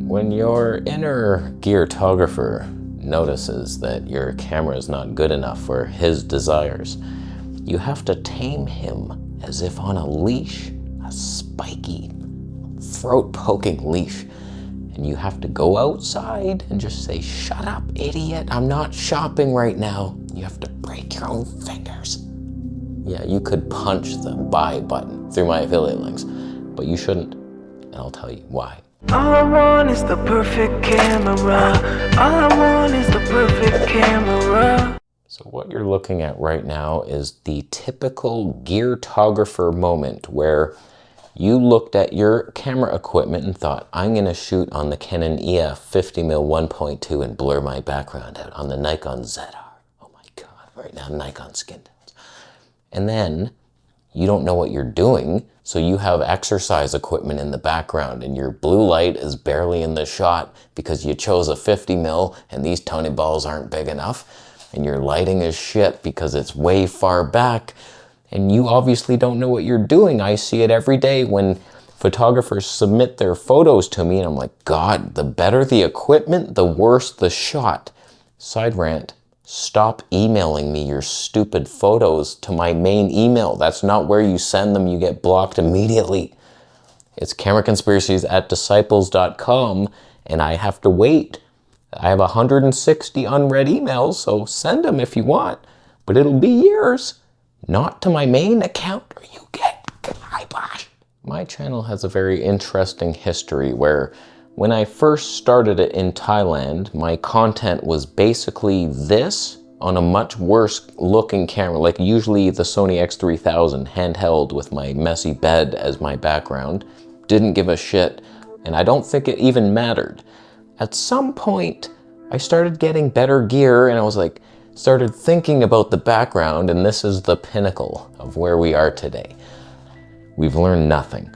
When your inner geartographer notices that your camera is not good enough for his desires, you have to tame him as if on a leash, a spiky, throat-poking leash. And you have to go outside and just say, "Shut up, idiot, I'm not shopping right now." You have to break your own fingers. Yeah, you could punch the buy button through my affiliate links, but you shouldn't, and I'll tell you why. All I want is the perfect camera. All I want is the perfect camera. So what you're looking at right now is the typical geartographer moment where you looked at your camera equipment and thought, I'm gonna shoot on the Canon EF 50mm 1.2 and blur my background out on the Nikon ZR. Oh my God, right now Nikon skin tones. And then you don't know what you're doing, so you have exercise equipment in the background and your blue light is barely in the shot because you chose a 50mm and these Tony balls aren't big enough, and your lighting is shit because it's way far back, and you obviously don't know what you're doing. I see it every day when photographers submit their photos to me and I'm like, God, the better the equipment, the worse the shot. Side rant. Stop emailing me your stupid photos to my main email. That's not where you send them. You get blocked immediately. It's cameraconspiracies@disciples.com, and I have to wait. I have 160 unread emails, so send them if you want, but it'll be yours, not to my main account or you get kiboshed. My channel has a very interesting history where when I first started it in Thailand, my content was basically this on a much worse looking camera, like usually the Sony X3000 handheld with my messy bed as my background. Didn't give a shit, and I don't think it even mattered. At some point, I started getting better gear and I was like, started thinking about the background, and this is the pinnacle of where we are today. We've learned nothing.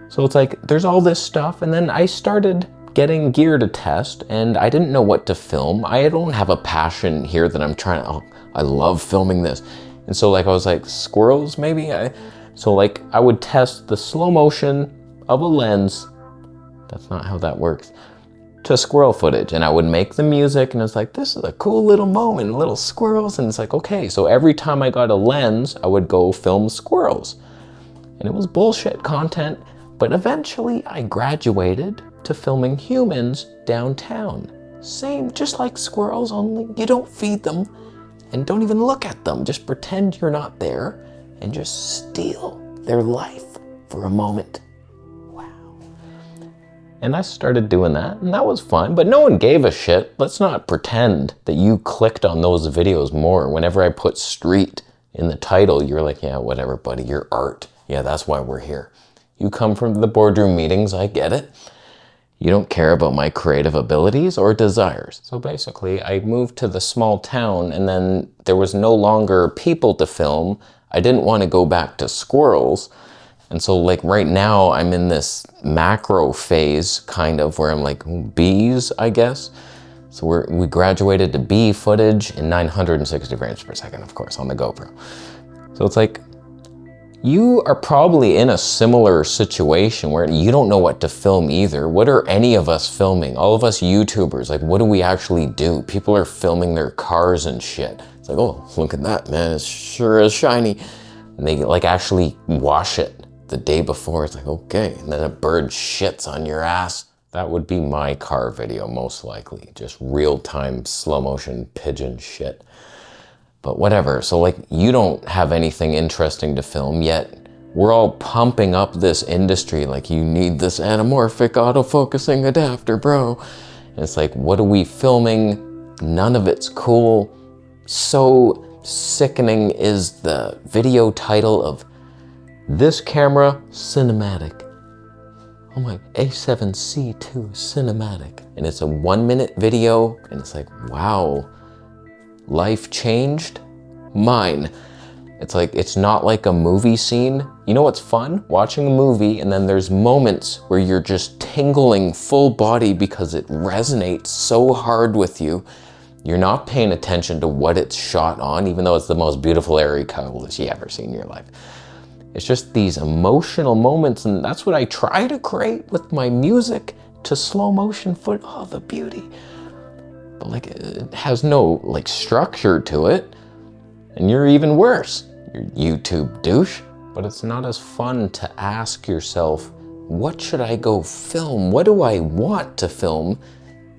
So it's like, there's all this stuff, and then I started getting gear to test, and I didn't know what to film. I don't have a passion here that I'm trying to, oh, I love filming this. And so like, I was like, squirrels maybe? So like, I would test the slow motion of a lens, that's not how that works, to squirrel footage, and I would make the music, and it's like, this is a cool little moment, little squirrels, and it's like, okay, so every time I got a lens, I would go film squirrels. And it was bullshit content, but eventually I graduated to filming humans downtown. Same, just like squirrels, only you don't feed them and don't even look at them. Just pretend you're not there and just steal their life for a moment. Wow. And I started doing that, and that was fun, but no one gave a shit. Let's not pretend that you clicked on those videos more. Whenever I put street in the title, you're like, yeah, whatever, buddy, you're art. Yeah, that's why we're here. You come from the boardroom meetings, I get it. You don't care about my creative abilities or desires. So basically, I moved to the small town, and then there was no longer people to film. I didn't want to go back to squirrels. And so like right now, I'm in this macro phase, kind of, where I'm like bees, I guess. So we graduated to bee footage in 960 frames per second, of course, on the GoPro. So it's like, you are probably in a similar situation where you don't know what to film either. What are any of us filming? All of us YouTubers, like, what do we actually do? People are filming their cars and shit. It's like, oh, look at that, man, it sure is shiny. And they like actually wash it the day before. It's like, okay, and then a bird shits on your ass. That would be my car video, most likely. Just real-time slow motion pigeon shit. But whatever, so like, you don't have anything interesting to film, yet we're all pumping up this industry like, you need this anamorphic autofocusing adapter, bro. And it's like, what are we filming? None of it's cool. So sickening is the video title of this camera, cinematic. Oh my, A7C II cinematic. And it's a 1-minute video, and it's like, wow. Life changed? Mine. It's like, it's not like a movie scene. You know what's fun? Watching a movie, and then there's moments where you're just tingling full body because it resonates so hard with you. You're not paying attention to what it's shot on, even though it's the most beautiful airy couple that you ever seen in your life. It's just these emotional moments, and that's what I try to create with my music to slow motion foot. Oh, the beauty. But like, it has no like structure to it. And you're even worse, you're YouTube douche. But it's not as fun to ask yourself, what should I go film? What do I want to film?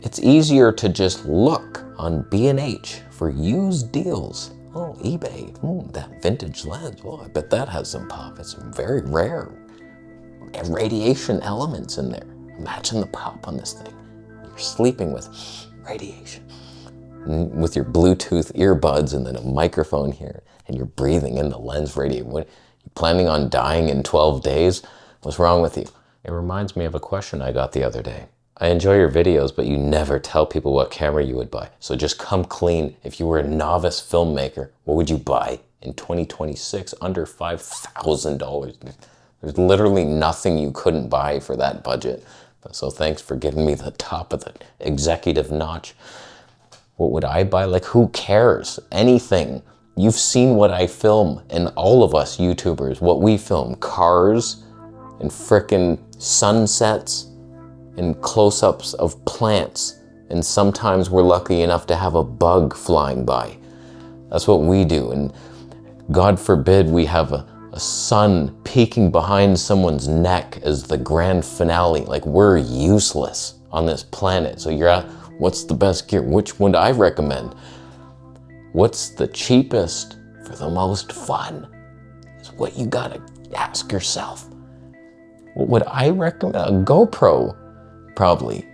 It's easier to just look on B&H for used deals. Oh, eBay, that vintage lens. Oh, I bet that has some pop. It's very rare. Radiation elements in there. Imagine the pop on this thing. You're sleeping with radiation. With your Bluetooth earbuds and then a microphone here, and you're breathing in the lens radiation. What, you planning on dying in 12 days? What's wrong with you? It reminds me of a question I got the other day. I enjoy your videos, but you never tell people what camera you would buy. So just come clean. If you were a novice filmmaker, what would you buy in 2026 under $5,000? There's literally nothing you couldn't buy for that budget. So thanks for giving me the top of the executive notch. What would I buy? Like, who cares? Anything. You've seen what I film, and all of us YouTubers, what we film. Cars and frickin' sunsets and close-ups of plants. And sometimes we're lucky enough to have a bug flying by. That's what we do. And God forbid we have a sun peeking behind someone's neck as the grand finale. Like, we're useless on this planet. So you're at, what's the best gear? Which would I recommend? What's the cheapest for the most fun? Is what you gotta ask yourself. What would I recommend? A GoPro, probably.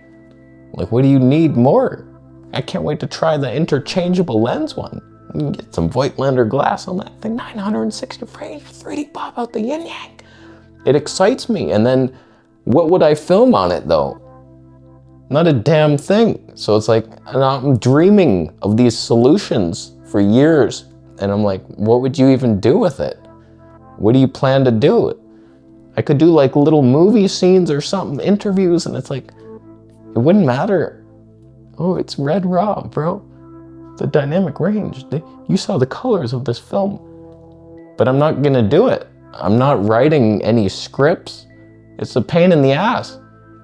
Like, what do you need more? I can't wait to try the interchangeable lens one. You can get some Voigtlander glass on that thing, 960 frames, 3D pop out the yin yang. It excites me. And then what would I film on it though? Not a damn thing. So it's like, and I'm dreaming of these solutions for years. And I'm like, what would you even do with it? What do you plan to do? I could do like little movie scenes or something, interviews, and it's like, it wouldn't matter. Oh, it's red raw, bro. The dynamic range. You saw the colors of this film. But I'm not gonna do it. I'm not writing any scripts. It's a pain in the ass.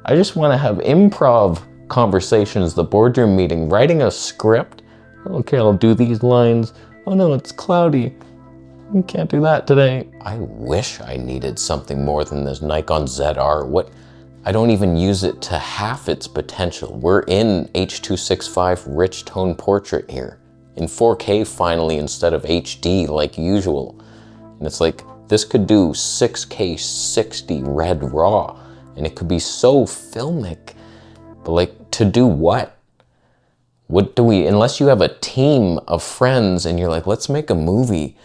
I just wanna have improv conversations, the boardroom meeting, writing a script. Okay, I'll do these lines. Oh no, it's cloudy. You can't do that today. I wish I needed something more than this Nikon ZR. What? I don't even use it to half its potential. We're in H.265 rich tone portrait here. In 4K finally instead of HD like usual. And it's like, this could do 6K 60 red raw. And it could be so filmic. But like, to do what? What do we, unless you have a team of friends and you're like, let's make a movie.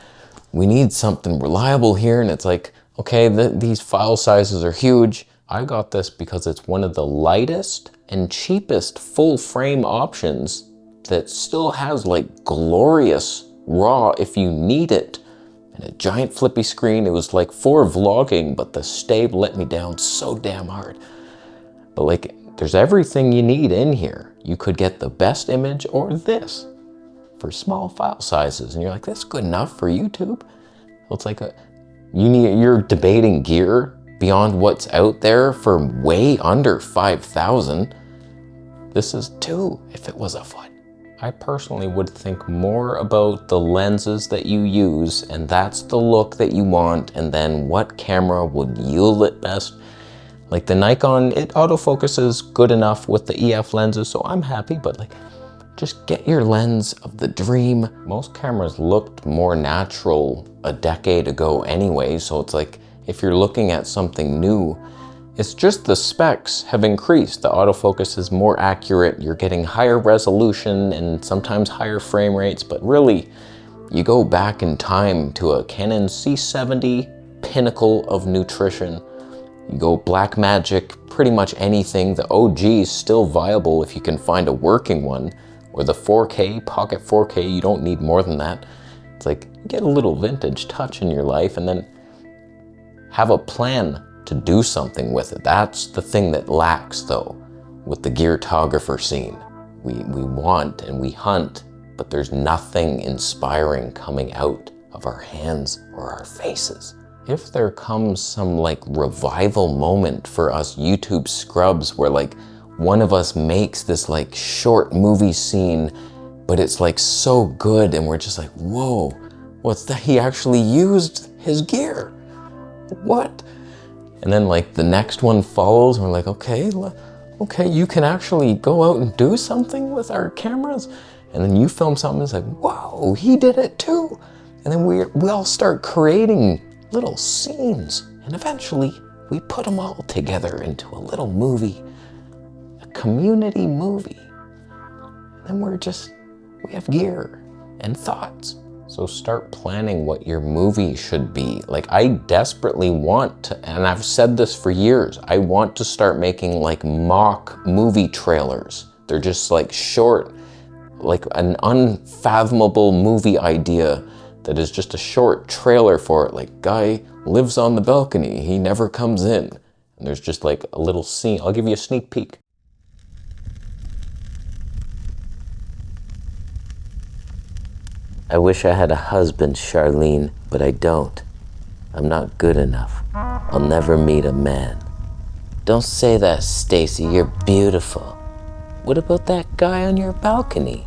We need something reliable here. And it's like, okay, these file sizes are huge. I got this because it's one of the lightest and cheapest full frame options that still has like glorious raw if you need it. And a giant flippy screen. It was like for vlogging, but the stave let me down so damn hard. But like, there's everything you need in here. You could get the best image or this for small file sizes. And you're like, that's good enough for YouTube. Well, it's like you're debating gear beyond what's out there for way under 5,000. This is 2 if it was a foot. I personally would think more about the lenses that you use, and that's the look that you want, and then what camera would yield it best. Like the Nikon, it autofocuses good enough with the EF lenses, so I'm happy, but like, just get your lens of the dream. Most cameras looked more natural a decade ago anyway, so it's like, if you're looking at something new, it's just the specs have increased. The autofocus is more accurate, you're getting higher resolution and sometimes higher frame rates, but really, you go back in time to a Canon C70 pinnacle of nutrition. You go Blackmagic, pretty much anything. The OG is still viable if you can find a working one, or the 4K, Pocket 4K, you don't need more than that. It's like, get a little vintage touch in your life and then have a plan to do something with it. That's the thing that lacks though, with the geartographer scene. We want and we hunt, but there's nothing inspiring coming out of our hands or our faces. if there comes some like revival moment for us YouTube scrubs where like one of us makes this like short movie scene, but it's like so good and we're just like, whoa, what's that? He actually used his gear. What? And then like the next one follows and we're like, okay, you can actually go out and do something with our cameras. And then you film something, it's like, whoa, he did it too. And then we all start creating little scenes. And eventually we put them all together into a little movie, a community movie. And then we have gear and thoughts. So start planning what your movie should be. Like I desperately want to, and I've said this for years, I want to start making like mock movie trailers. They're just like short, like an unfathomable movie idea that is just a short trailer for it. Like guy lives on the balcony, he never comes in. And there's just like a little scene. I'll give you a sneak peek. I wish I had a husband, Charlene, but I don't. I'm not good enough. I'll never meet a man. Don't say that, Stacy, you're beautiful. What about that guy on your balcony?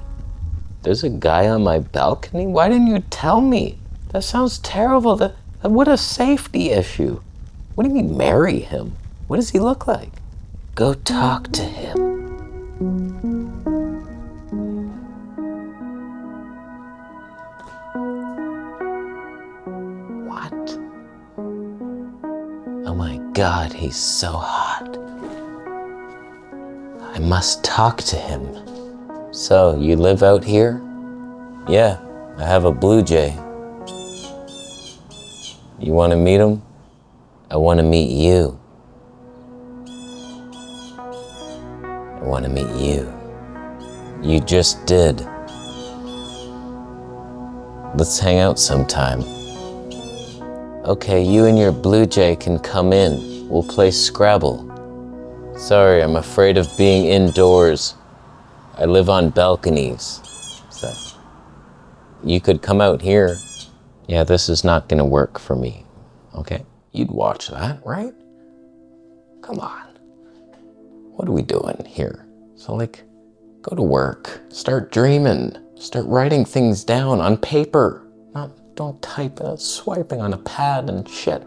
There's a guy on my balcony? Why didn't you tell me? That sounds terrible. What a safety issue. What do you mean marry him? What does he look like? Go talk to him. Oh my God, he's so hot. I must talk to him. So, you live out here? Yeah, I have a blue jay. You want to meet him? I want to meet you. I want to meet you. You just did. Let's hang out sometime. Okay, you and your blue jay can come in. We'll play Scrabble. Sorry, I'm afraid of being indoors. I live on balconies. So, you could come out here. Yeah, this is not gonna work for me. Okay? You'd watch that, right? Come on. What are we doing here? So like, go to work. Start dreaming. Start writing things down on paper. Don't type it, swiping on a pad and shit.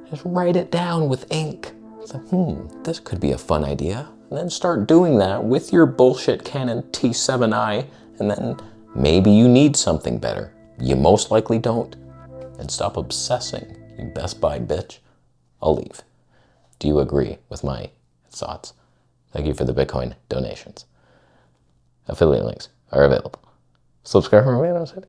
Just write it down with ink. It's like, this could be a fun idea. And then start doing that with your bullshit Canon T7i, and then maybe you need something better. You most likely don't. And stop obsessing, you Best Buy bitch. I'll leave. Do you agree with my thoughts? Thank you for the Bitcoin donations. Affiliate links are available. Subscribe for more videos.